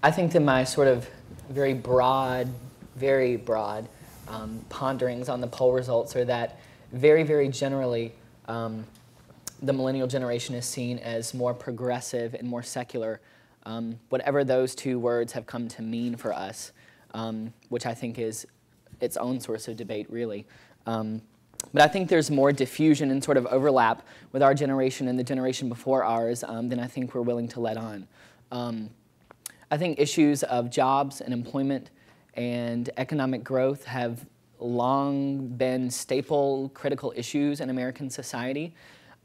I think that my sort of very broad ponderings on the poll results are that very, very generally, the millennial generation is seen as more progressive and more secular, whatever those two words have come to mean for us, which I think is its own source of debate, really. But I think there's more diffusion and sort of overlap with our generation and the generation before ours than I think we're willing to let on. I think issues of jobs and employment and economic growth have long been staple critical issues in American society.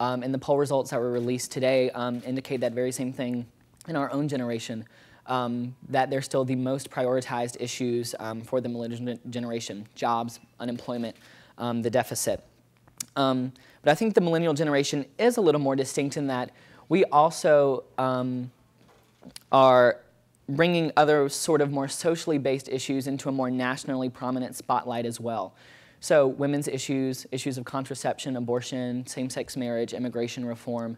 And the poll results that were released today indicate that very same thing in our own generation, that they're still the most prioritized issues for the millennial generation: jobs, unemployment, the deficit. But I think the millennial generation is a little more distinct in that we also are bringing other sort of more socially based issues into a more nationally prominent spotlight as well. So women's issues, issues of contraception, abortion, same-sex marriage, immigration reform.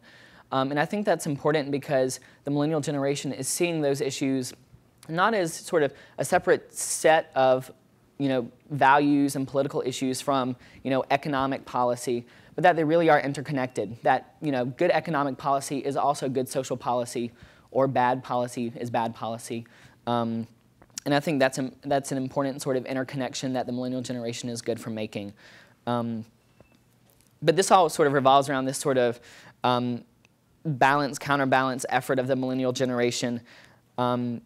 And I think that's important because the millennial generation is seeing those issues not as sort of a separate set of values and political issues from economic policy, but that they really are interconnected. That good economic policy is also good social policy, or bad policy is bad policy. And I think that's an important sort of interconnection that the millennial generation is good for making. But this all sort of revolves around this sort of balance, counterbalance effort of the millennial generation in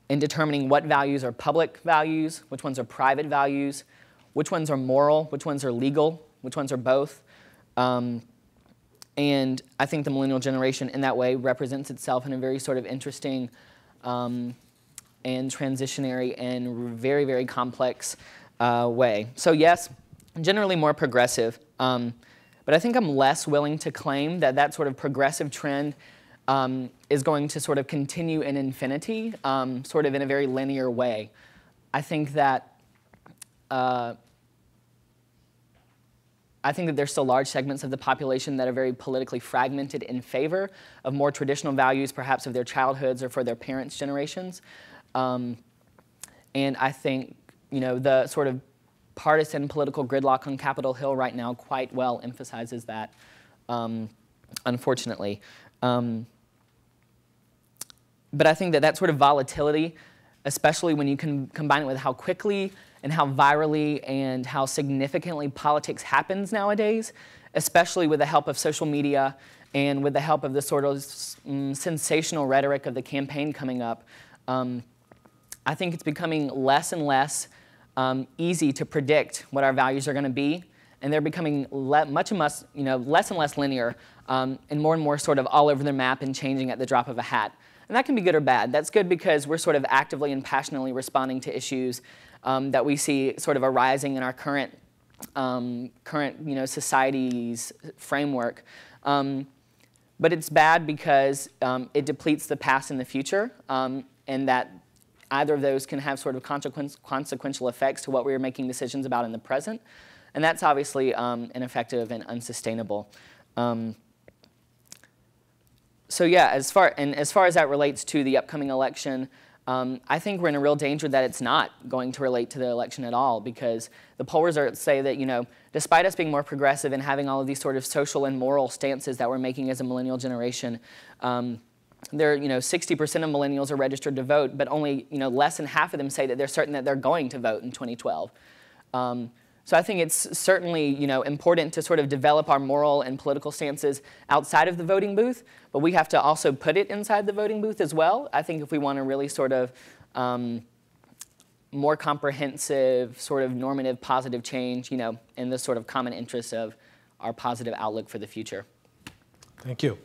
determining what values are public values, which ones are private values, which ones are moral, which ones are legal, which ones are both. And I think the millennial generation in that way represents itself in a very sort of interesting and transitionary and very, very complex way. So yes, generally more progressive, but I think I'm less willing to claim that that sort of progressive trend is going to sort of continue in infinity, sort of in a very linear way. I think that there's still large segments of the population that are very politically fragmented in favor of more traditional values, perhaps of their childhoods or for their parents' generations. And I think the sort of partisan political gridlock on Capitol Hill right now quite well emphasizes that, unfortunately. But I think that that sort of volatility, especially when you can combine it with how quickly and how virally and how significantly politics happens nowadays, especially with the help of social media and with the help of the sort of sensational rhetoric of the campaign coming up, I think it's becoming less and less easy to predict what our values are going to be, and they're becoming less and less linear and more sort of all over the map and changing at the drop of a hat. And that can be good or bad. That's good because we're sort of actively and passionately responding to issues that we see sort of arising in our current society's framework. But it's bad because it depletes the past and the future, and that either of those can have sort of consequential effects to what we are making decisions about in the present. And that's obviously ineffective and unsustainable. So yeah, as far as that relates to the upcoming election, I think we're in a real danger that it's not going to relate to the election at all, because the poll results say that, despite us being more progressive and having all of these sort of social and moral stances that we're making as a millennial generation, 60% of millennials are registered to vote, but only less than half of them say that they're certain that they're going to vote in 2012. So I think it's certainly important to sort of develop our moral and political stances outside of the voting booth, but we have to also put it inside the voting booth as well. I think if we want to really sort of more comprehensive, sort of normative, positive change, in the sort of common interest of our positive outlook for the future. Thank you.